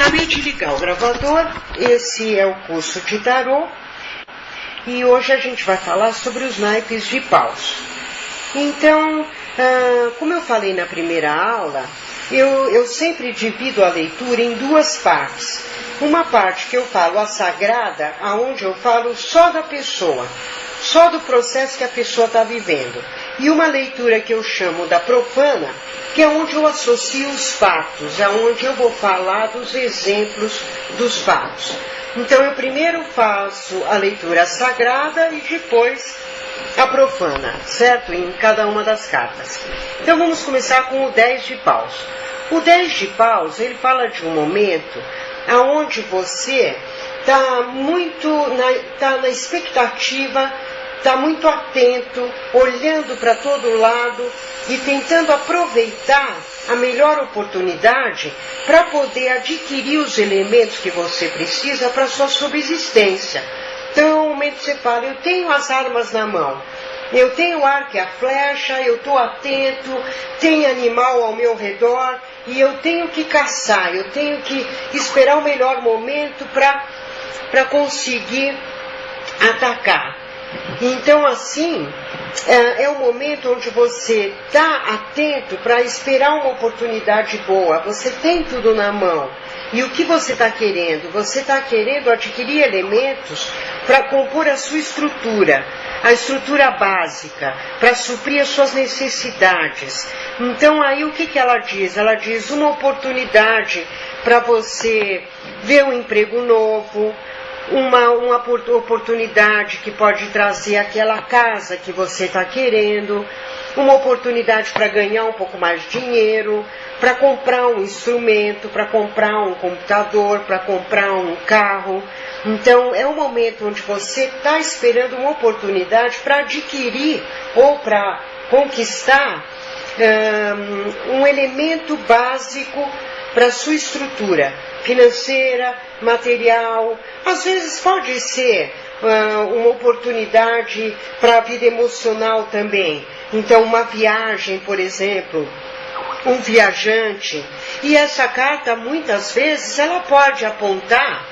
Acabei de ligar o gravador, esse é o curso de tarô, e hoje a gente vai falar sobre os naipes de paus. Então, como eu falei na primeira aula, eu sempre divido a leitura em duas partes. Uma parte que eu falo a sagrada, aonde eu falo só da pessoa, só do processo que a pessoa está vivendo. E uma leitura que eu chamo da profana, que é onde eu associo os fatos, é onde eu vou falar dos exemplos dos fatos. Então eu primeiro faço a leitura sagrada e depois a profana, certo? Em cada uma das cartas. Então vamos começar com o 10 de paus. O 10 de paus, ele fala de um momento aonde você está muito na expectativa, está muito atento, olhando para todo lado e tentando aproveitar a melhor oportunidade para poder adquirir os elementos que você precisa para a sua subsistência. Então, no momento que você fala, eu tenho as armas na mão, eu tenho o arco e a flecha, eu estou atento, tem animal ao meu redor e eu tenho que caçar, eu tenho que esperar o melhor momento para conseguir atacar. Então, assim, é o momento onde você está atento para esperar uma oportunidade boa. Você tem tudo na mão. E o que você está querendo? Você está querendo adquirir elementos para compor a sua estrutura, a estrutura básica, para suprir as suas necessidades. Então, aí o que ela diz? Ela diz uma oportunidade para você ver um emprego novo, uma oportunidade que pode trazer aquela casa que você está querendo, uma oportunidade para ganhar um pouco mais de dinheiro, para comprar um instrumento, para comprar um computador, para comprar um carro. Então é um momento onde você está esperando uma oportunidade para adquirir ou para conquistar um elemento básico para a sua estrutura financeira, material. Às vezes pode ser uma oportunidade para a vida emocional também. Então, uma viagem, por exemplo, um viajante. E essa carta, muitas vezes, ela pode apontar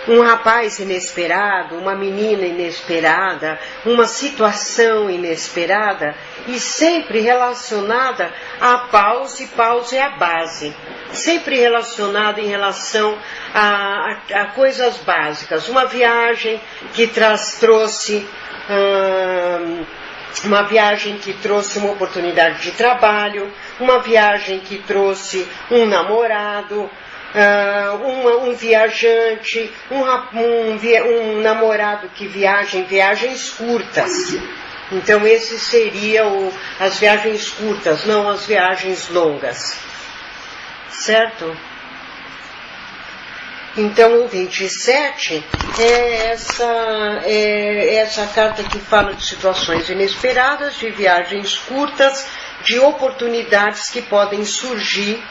um rapaz inesperado, uma menina inesperada, uma situação inesperada e sempre relacionada a paus, e paus é a base. Sempre relacionada em relação a coisas básicas. Uma viagem que trouxe uma oportunidade de trabalho, uma viagem que trouxe um namorado, um viajante, um namorado que viaja em viagens curtas. Então esse seria as viagens curtas, não as viagens longas. Certo? Então o 27 é essa carta que fala de situações inesperadas, de viagens curtas, de oportunidades que podem surgir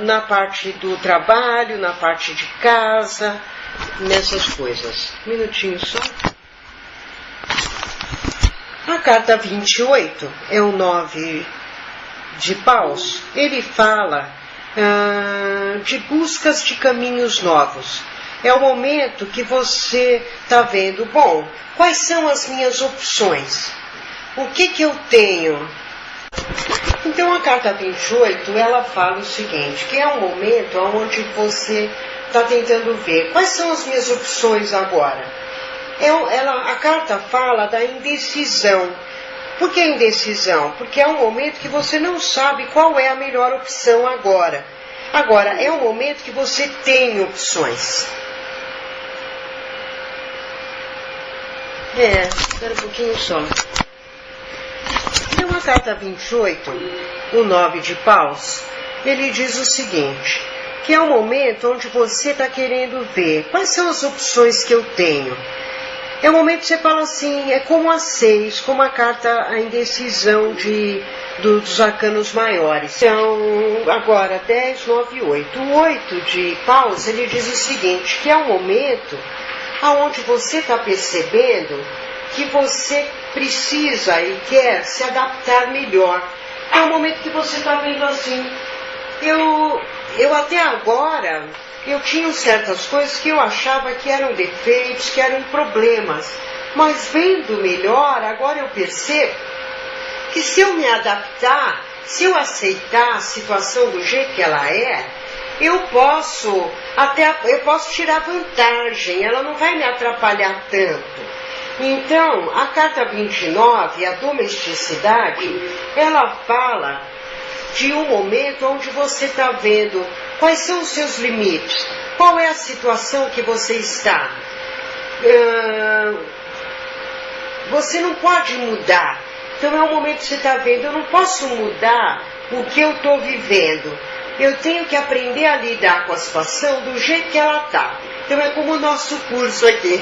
na parte do trabalho, na parte de casa, nessas coisas. Um minutinho só. A carta 28 é o 9 de paus. Ele fala de buscas de caminhos novos. É o momento que você está vendo, bom, quais são as minhas opções? O que eu tenho? Então a carta 28, ela fala o seguinte, que é um momento onde você está tentando ver quais são as minhas opções agora. A carta fala da indecisão. Por que indecisão? Porque é um momento que você não sabe qual é a melhor opção agora. Agora, é um momento que você tem opções. Espera um pouquinho só. Então a carta 28, o 9 de paus, ele diz o seguinte, que é um momento onde você está querendo ver quais são as opções que eu tenho. É um momento que você fala assim, é como a 6, como a carta, a indecisão dos arcanos maiores. Então, agora, 10, 9 e 8. O 8 de paus, ele diz o seguinte, que é um momento onde você está percebendo que você precisa e quer se adaptar melhor. É o momento que você está vendo assim. Eu até agora, eu tinha certas coisas que eu achava que eram defeitos, que eram problemas. Mas vendo melhor, agora eu percebo que se eu me adaptar, se eu aceitar a situação do jeito que ela é, eu posso tirar vantagem, ela não vai me atrapalhar tanto. Então, a carta 29, a domesticidade, ela fala de um momento onde você está vendo quais são os seus limites, qual é a situação que você está. Você não pode mudar. Então é um momento que você está vendo, eu não posso mudar o que eu estou vivendo. Eu tenho que aprender a lidar com a situação do jeito que ela está. Então é como o nosso curso aqui.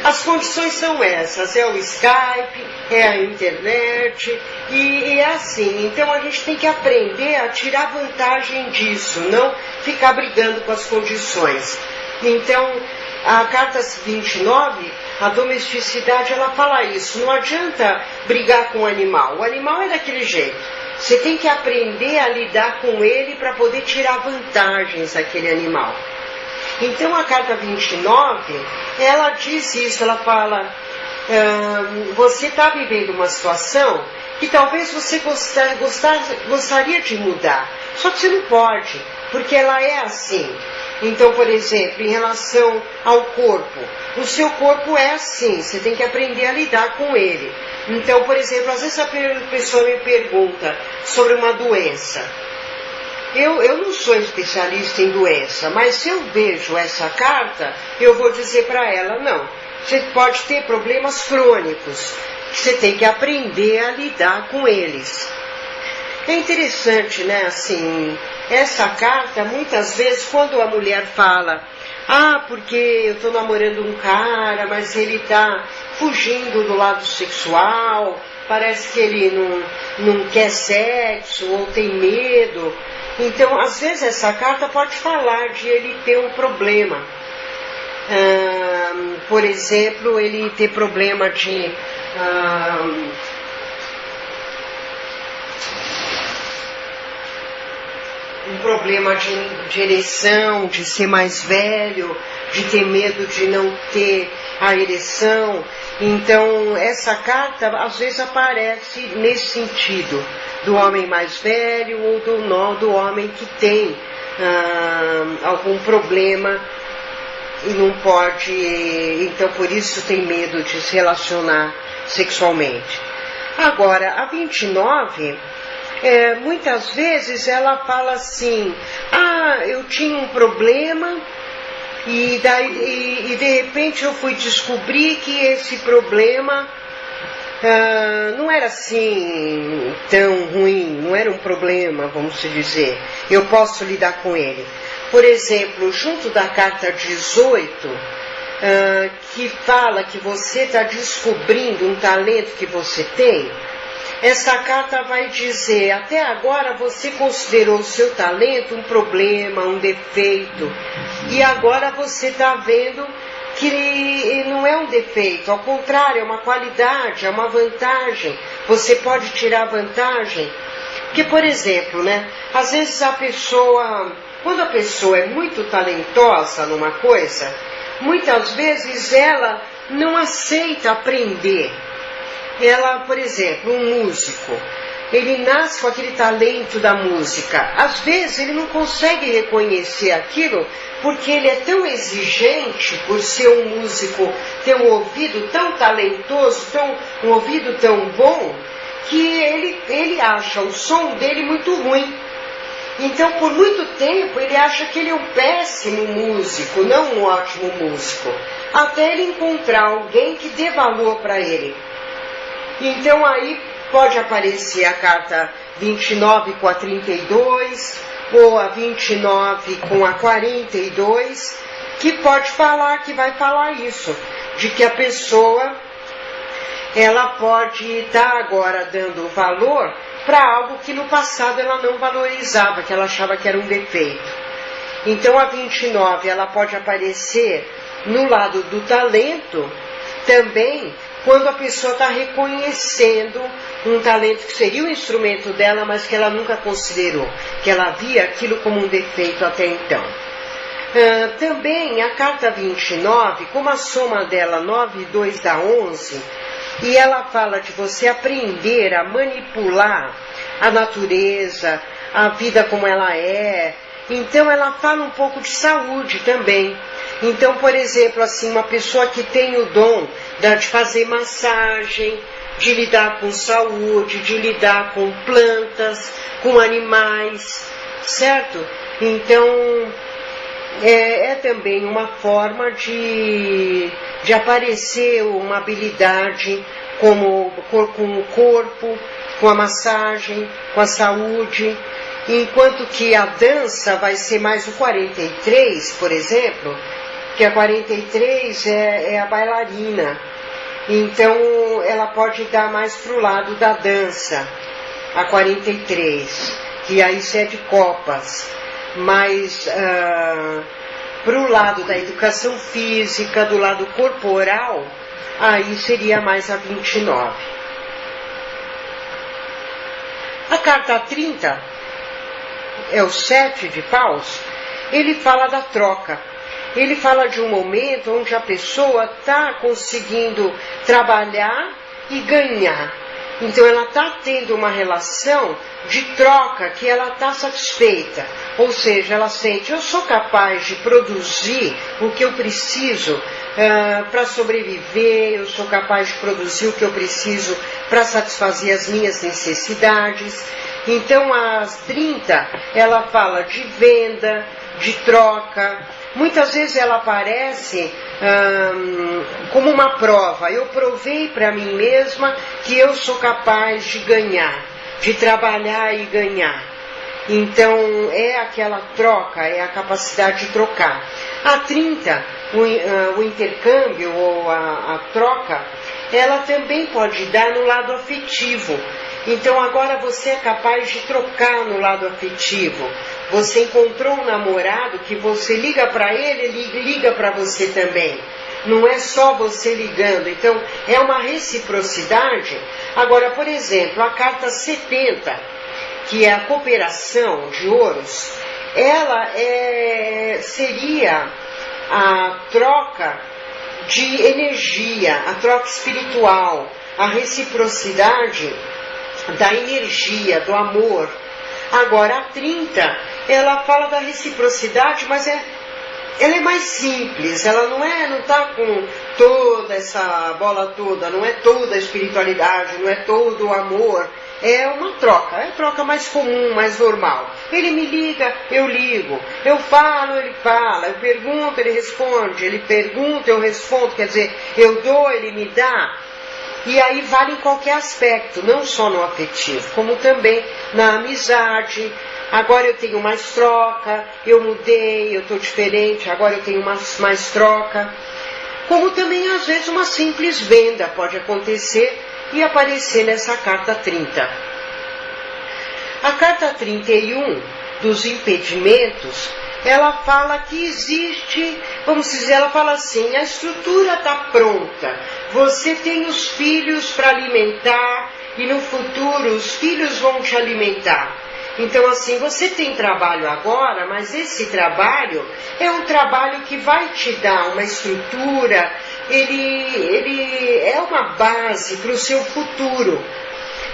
As condições são essas, é o Skype, é a internet, e é assim. Então a gente tem que aprender a tirar vantagem disso, não ficar brigando com as condições. Então, a carta 29, a domesticidade, ela fala isso. Não adianta brigar com o animal é daquele jeito. Você tem que aprender a lidar com ele para poder tirar vantagens daquele animal. Então a carta 29, ela diz isso, ela fala, você está vivendo uma situação que talvez você gostaria de mudar, só que você não pode, porque ela é assim. Então, por exemplo, em relação ao corpo, o seu corpo é assim, você tem que aprender a lidar com ele. Então, por exemplo, às vezes a pessoa me pergunta sobre uma doença. Eu não sou especialista em doença, mas se eu vejo essa carta, eu vou dizer para ela, não, você pode ter problemas crônicos, você tem que aprender a lidar com eles. É interessante, né, assim, essa carta, muitas vezes, quando a mulher fala, porque eu estou namorando um cara, mas ele está fugindo do lado sexual, parece que ele não quer sexo ou tem medo. Então, às vezes, essa carta pode falar de ele ter um problema. Por exemplo, ele ter problema de... um problema de ereção, de ser mais velho, de ter medo de não ter a ereção. Então, essa carta às vezes aparece nesse sentido, do homem mais velho ou do homem que tem algum problema e não pode, então por isso tem medo de se relacionar sexualmente. Agora, a 29... muitas vezes ela fala assim, eu tinha um problema e de repente eu fui descobrir que esse problema não era assim tão ruim, não era um problema, vamos dizer, eu posso lidar com ele. Por exemplo, junto da carta 18, que fala que você está descobrindo um talento que você tem, essa carta vai dizer, até agora você considerou o seu talento um problema, um defeito, e agora você está vendo que não é um defeito, ao contrário, é uma qualidade, é uma vantagem, você pode tirar vantagem. Porque, por exemplo, né, às vezes quando a pessoa é muito talentosa numa coisa, muitas vezes ela não aceita aprender. Ela, por exemplo, um músico, ele nasce com aquele talento da música. Às vezes ele não consegue reconhecer aquilo porque ele é tão exigente por ser um músico, ter um ouvido tão talentoso, um ouvido tão bom, que ele acha o som dele muito ruim. Então, por muito tempo, ele acha que ele é um péssimo músico, não um ótimo músico, até ele encontrar alguém que dê valor para ele. Então aí pode aparecer a carta 29 com a 32, ou a 29 com a 42, que vai falar isso, de que a pessoa, ela pode estar agora dando valor para algo que no passado ela não valorizava, que ela achava que era um defeito. Então a 29, ela pode aparecer no lado do talento, Também quando a pessoa está reconhecendo um talento que seria o instrumento dela, mas que ela nunca considerou, que ela via aquilo como um defeito até então. Também a carta 29, como a soma dela 9 e 2 dá 11, e ela fala de você aprender a manipular a natureza, a vida como ela é. Então ela fala um pouco de saúde também. Então, por exemplo, assim, uma pessoa que tem o dom de fazer massagem, de lidar com saúde, de lidar com plantas, com animais, certo? Então, é também uma forma de aparecer uma habilidade com o corpo, com a massagem, com a saúde. Enquanto que a dança vai ser mais o 43, por exemplo, que a 43 é a bailarina. Então ela pode dar mais para o lado da dança, a 43, que aí é de copas. Mas para o lado da educação física, do lado corporal, aí seria mais a 29. A carta 30 é o 7 de paus. Ele fala da troca. Ele fala de um momento onde a pessoa está conseguindo trabalhar e ganhar. Então ela está tendo uma relação de troca que ela está satisfeita. Ou seja, ela sente, eu sou capaz de produzir o que eu preciso para sobreviver, eu sou capaz de produzir o que eu preciso para satisfazer as minhas necessidades. Então, às 30, ela fala de venda, de troca. Muitas vezes ela aparece como uma prova. Eu provei para mim mesma que eu sou capaz de ganhar, de trabalhar e ganhar. Então, é aquela troca, é a capacidade de trocar. A 30, o intercâmbio ou a troca, ela também pode dar no lado afetivo. Então agora você é capaz de trocar no lado afetivo. Você encontrou um namorado que você liga para ele, ele liga para você também. Não é só você ligando. Então é uma reciprocidade. Agora, por exemplo, a carta 70, que é a cooperação de ouros, ela seria a troca de energia, a troca espiritual, a reciprocidade da energia, do amor. Agora, a 30, ela fala da reciprocidade, mas ela é mais simples, ela não está com toda essa bola toda, não é toda a espiritualidade, não é todo o amor. É uma troca, é a troca mais comum, mais normal. Ele me liga, eu ligo. Eu falo, ele fala. Eu pergunto, ele responde. Ele pergunta, eu respondo. Quer dizer, eu dou, ele me dá. E aí vale em qualquer aspecto, não só no afetivo, como também na amizade. Agora eu tenho mais troca, eu mudei, eu estou diferente, agora eu tenho mais troca. Como também, às vezes, uma simples venda pode acontecer e aparecer nessa carta 30. A carta 31 dos impedimentos, ela fala que existe, vamos dizer, ela fala assim, a estrutura está pronta, você tem os filhos para alimentar e no futuro os filhos vão te alimentar. Então assim, você tem trabalho agora, mas esse trabalho é um trabalho que vai te dar uma estrutura, ele é uma base para o seu futuro.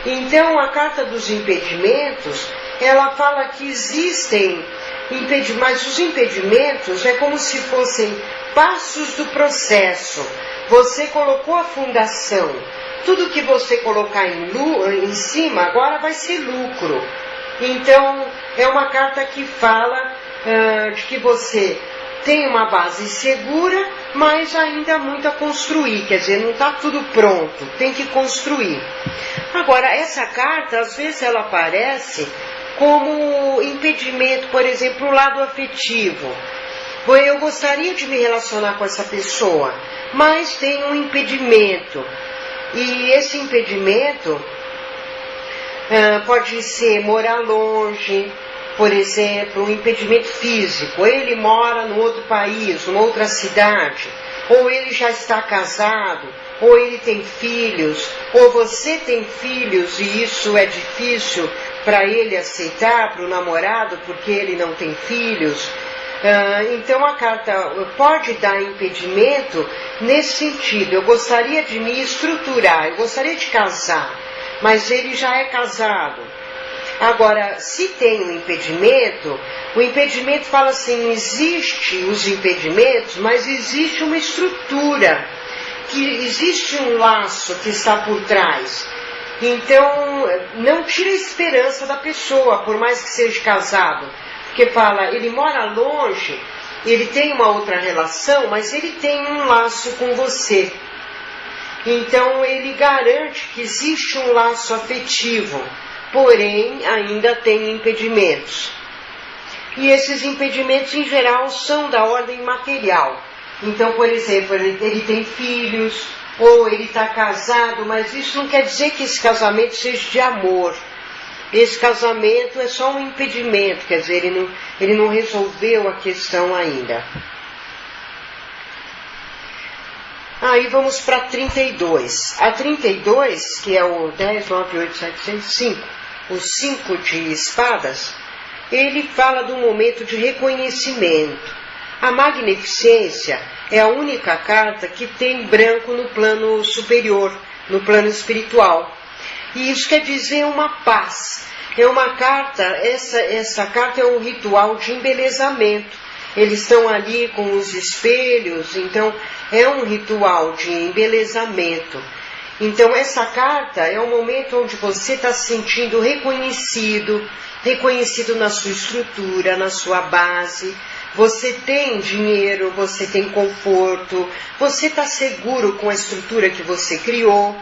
Então a carta dos impedimentos, ela fala que existem impedimentos, mas os impedimentos é como se fossem passos do processo. Você colocou a fundação, tudo que você colocar em cima agora vai ser lucro. Então é uma carta que fala de que você tem uma base segura, mas ainda há muito a construir, quer dizer, não está tudo pronto, tem que construir. Agora, essa carta, às vezes ela aparece como impedimento, por exemplo, o lado afetivo. Eu gostaria de me relacionar com essa pessoa, mas tem um impedimento. E esse impedimento pode ser morar longe, por exemplo, um impedimento físico. Ele mora num outro país, numa outra cidade, ou ele já está casado, ou ele tem filhos, ou você tem filhos e isso é difícil para ele aceitar, para o namorado, porque ele não tem filhos. Então a carta pode dar impedimento nesse sentido. Eu gostaria de me estruturar, eu gostaria de casar, mas ele já é casado. Agora, se tem um impedimento, o impedimento fala assim, existe os impedimentos, mas existe uma estrutura, que existe um laço que está por trás. Então, não tira a esperança da pessoa, por mais que seja casado. Porque fala, ele mora longe, ele tem uma outra relação, mas ele tem um laço com você. Então, ele garante que existe um laço afetivo, porém, ainda tem impedimentos. E esses impedimentos, em geral, são da ordem material. Então, por exemplo, ele tem filhos, ou ele está casado, mas isso não quer dizer que esse casamento seja de amor. Esse casamento é só um impedimento, quer dizer, ele não resolveu a questão ainda. Aí vamos para 32. A 32, que é o 10, 9, 8, 7, 6, 5, o 5 de espadas, ele fala do momento de reconhecimento. A magnificência é a única carta que tem branco no plano superior, no plano espiritual. E isso quer dizer uma paz. É uma carta, essa carta é um ritual de embelezamento. Eles estão ali com os espelhos, então é um ritual de embelezamento. Então essa carta é um momento onde você está se sentindo reconhecido na sua estrutura, na sua base. Você tem dinheiro, você tem conforto, você está seguro com a estrutura que você criou.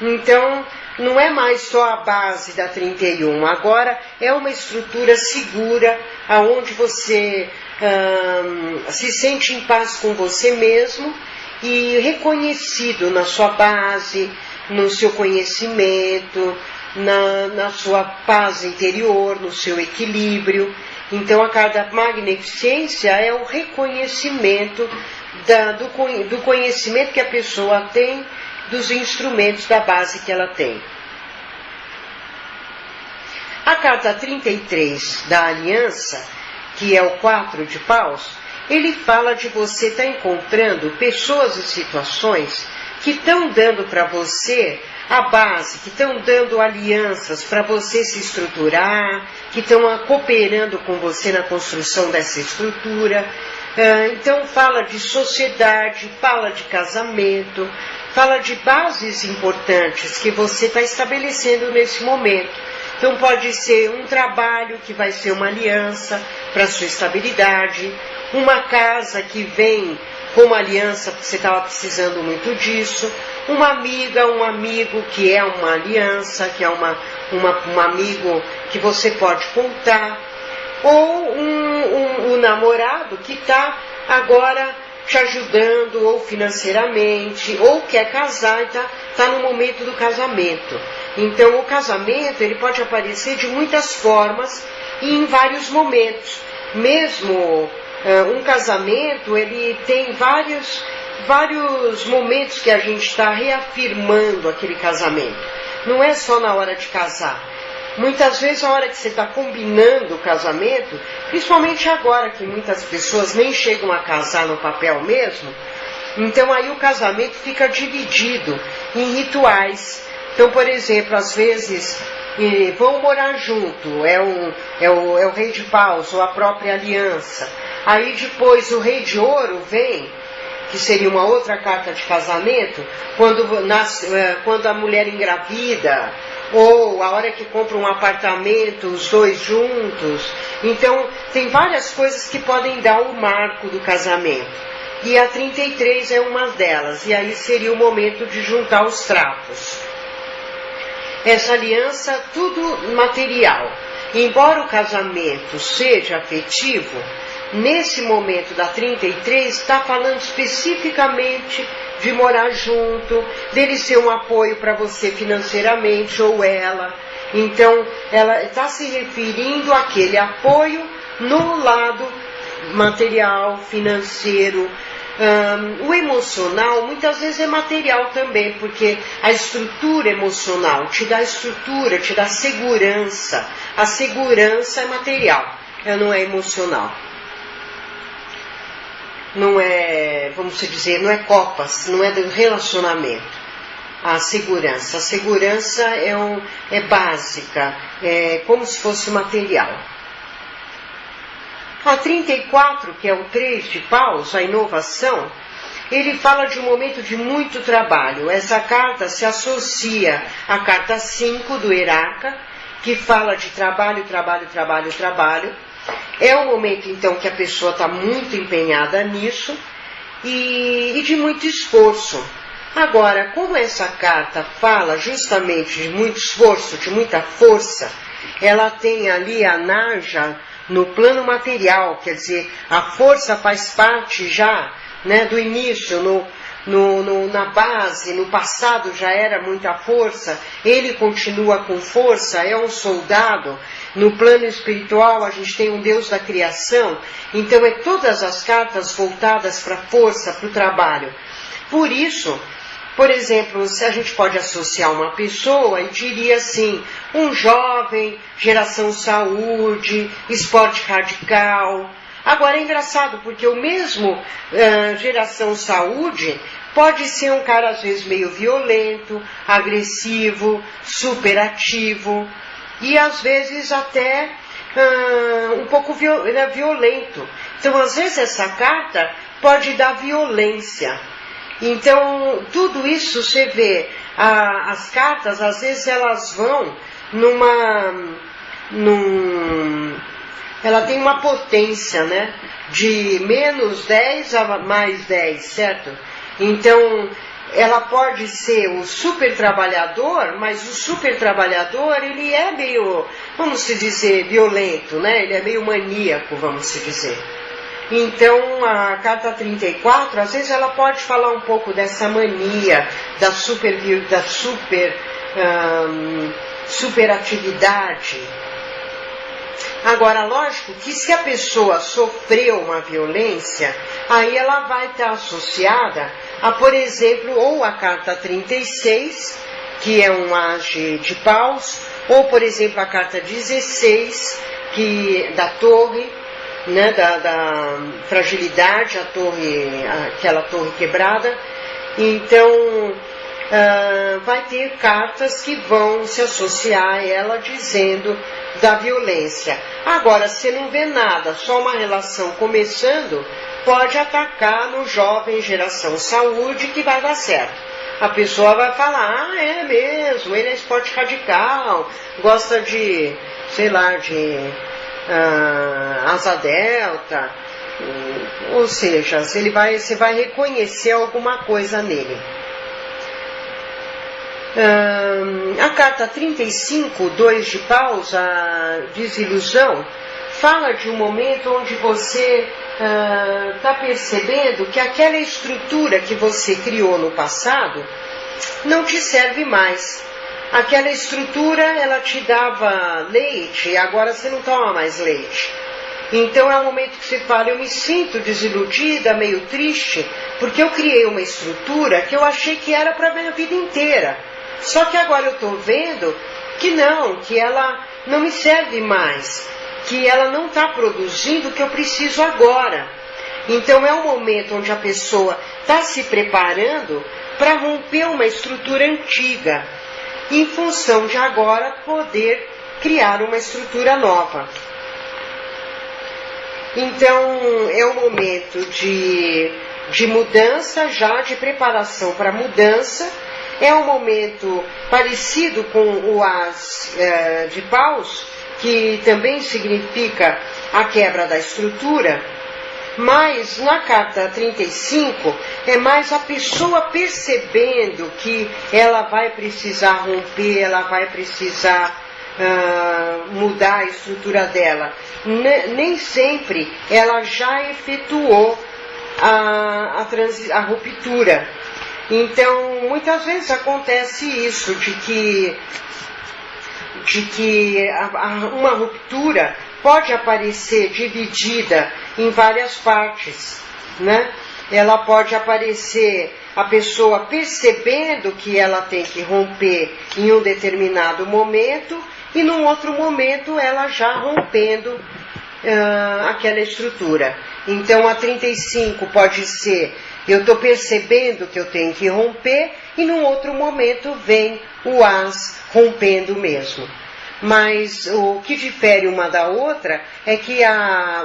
Então, não é mais só a base da 31, agora é uma estrutura segura, aonde você se sente em paz com você mesmo e reconhecido na sua base, no seu conhecimento, na sua paz interior, no seu equilíbrio. Então a carta magnificência é o reconhecimento do conhecimento que a pessoa tem, dos instrumentos da base que ela tem. A carta 33 da aliança, que é o 4 de paus, ele fala de você estar encontrando pessoas e situações que estão dando para você a base, que estão dando alianças para você se estruturar, que estão cooperando com você na construção dessa estrutura. Então fala de sociedade, fala de casamento, fala de bases importantes que você está estabelecendo nesse momento. Então pode ser um trabalho que vai ser uma aliança para a sua estabilidade, uma casa que vem com uma aliança porque você estava precisando muito disso, uma amiga, um amigo que é uma aliança, que é um amigo que você pode contar, ou um namorado que está agora te ajudando, ou financeiramente, ou quer casar e está no momento do casamento. Então o casamento ele pode aparecer de muitas formas e em vários momentos. Mesmo um casamento, ele tem vários momentos que a gente está reafirmando aquele casamento. Não é só na hora de casar. Muitas vezes, a hora que você está combinando o casamento, principalmente agora que muitas pessoas nem chegam a casar no papel mesmo, então aí o casamento fica dividido em rituais. Então, por exemplo, às vezes vão morar junto, é o rei de paus ou a própria aliança. Aí depois o rei de ouro vem, que seria uma outra carta de casamento, quando a mulher engravida, ou a hora que compra um apartamento, os dois juntos. Então, tem várias coisas que podem dar o marco do casamento. E a 33 é uma delas, e aí seria o momento de juntar os trapos. Essa aliança, tudo material. Embora o casamento seja afetivo, nesse momento da 33 está falando especificamente de morar junto, dele ser um apoio para você financeiramente ou ela. Então, ela está se referindo àquele apoio no lado material, financeiro, O emocional muitas vezes é material também, porque a estrutura emocional te dá estrutura, te dá segurança. A segurança é material, ela não é emocional. Não é, vamos dizer, não é copas, não é do relacionamento. A segurança é básica, é como se fosse material. A 34, que é o 3 de paus, a inovação, ele fala de um momento de muito trabalho. Essa carta se associa à carta 5 do hierarca, que fala de trabalho. É um momento, então, que a pessoa está muito empenhada nisso e de muito esforço. Agora, como essa carta fala justamente de muito esforço, de muita força, ela tem ali a Naja no plano material, quer dizer, a força faz parte já, né, do início, na base, no passado já era muita força, ele continua com força, é um soldado. No plano espiritual a gente tem um Deus da criação, então é todas as cartas voltadas para a força, para o trabalho. Por isso, por exemplo, se a gente pode associar uma pessoa e diria assim, um jovem, geração saúde, esporte radical. Agora é engraçado, porque o mesmo geração saúde pode ser um cara às vezes meio violento, agressivo, superativo e às vezes até um pouco violento. Então às vezes essa carta pode dar violência. Então, tudo isso você vê, as cartas, às vezes elas vão ela tem uma potência, né? De menos 10 a mais 10, certo? Então, ela pode ser o super trabalhador, mas o super trabalhador, ele é meio, vamos se dizer, violento, né? Ele é meio maníaco, vamos se dizer. Então, a carta 34, às vezes ela pode falar um pouco dessa mania, da superatividade. Agora, lógico que se a pessoa sofreu uma violência, aí ela vai estar associada a, por exemplo, ou a carta 36, que é um as de paus, ou, por exemplo, a carta 16, da torre, né, da fragilidade, aquela torre quebrada. Então, vai ter cartas que vão se associar a ela dizendo da violência. Agora, se não vê nada, só uma relação começando, pode atacar no jovem geração saúde que vai dar certo. A pessoa vai falar, é mesmo, ele é esporte radical, gosta de, sei lá, asa delta, ou seja, você vai reconhecer alguma coisa nele. A carta 35, 2 de paus, a desilusão, fala de um momento onde você está percebendo que aquela estrutura que você criou no passado não te serve mais. Aquela estrutura, ela te dava leite e agora você não toma mais leite. Então é um momento que você fala, eu me sinto desiludida, meio triste, porque eu criei uma estrutura que eu achei que era para a minha vida inteira. Só que agora eu estou vendo que ela não me serve mais, que ela não está produzindo o que eu preciso agora. Então é um momento onde a pessoa está se preparando para romper uma estrutura antiga, em função de agora poder criar uma estrutura nova. Então é um momento de mudança, já de preparação para mudança. É um momento parecido com o as de paus, que também significa a quebra da estrutura, mas na carta 35 é mais a pessoa percebendo que ela vai precisar romper, ela vai precisar mudar a estrutura dela. Nem sempre ela já efetuou a ruptura. Então, muitas vezes acontece isso, de que uma ruptura pode aparecer dividida em várias partes, né? ela pode aparecer a pessoa percebendo que ela tem que romper em um determinado momento e num outro momento ela já rompendo aquela estrutura. Então a 35 pode ser, eu estou percebendo que eu tenho que romper e num outro momento vem o as rompendo mesmo. Mas o que difere uma da outra é que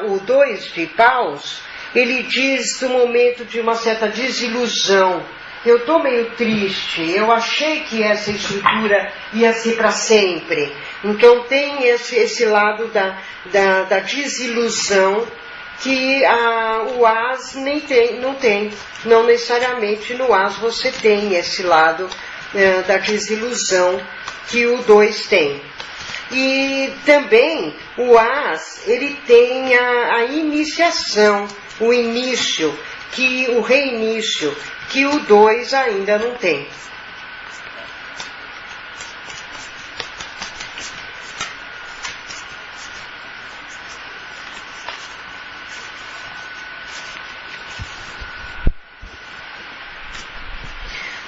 o 2 de paus, ele diz do momento de uma certa desilusão. Eu estou meio triste, eu achei que essa estrutura ia ser para sempre. Então tem esse lado da desilusão que o as não tem. Não necessariamente no as você tem esse lado da desilusão que o 2 tem. E também o as, ele tem a iniciação, o início, o reinício, que o 2 ainda não tem.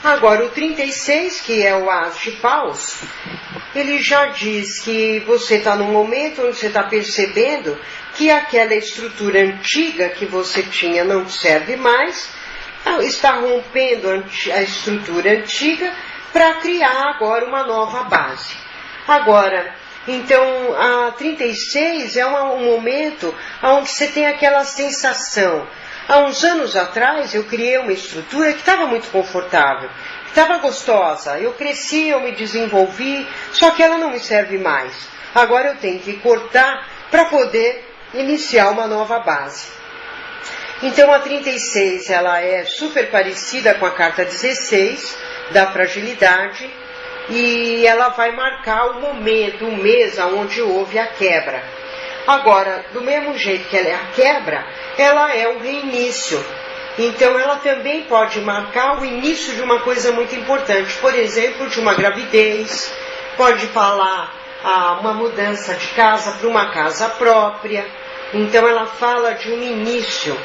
Agora, o 36, que é o as de paus, ele já diz que você está num momento onde você está percebendo que aquela estrutura antiga que você tinha não serve mais, está rompendo a estrutura antiga para criar agora uma nova base. Agora, então, a 36 é um momento onde você tem aquela sensação. Há uns anos atrás eu criei uma estrutura que estava muito confortável, estava gostosa, eu cresci, eu me desenvolvi, só que ela não me serve mais. Agora eu tenho que cortar para poder iniciar uma nova base. Então a 36 ela é super parecida com a carta 16 da fragilidade e ela vai marcar o momento, o mês onde houve a quebra. Agora, do mesmo jeito que ela é a quebra, ela é o reinício. Então ela também pode marcar o início de uma coisa muito importante, por exemplo, de uma gravidez, pode falar uma mudança de casa para uma casa própria. Então ela fala de um início.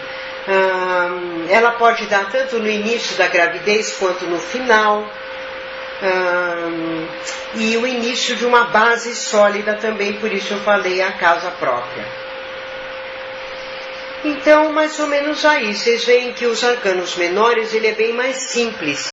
Ela pode dar tanto no início da gravidez quanto no final. E o início de uma base sólida também, por isso eu falei a casa própria. Então, mais ou menos aí, vocês veem que os arcanos menores ele é bem mais simples.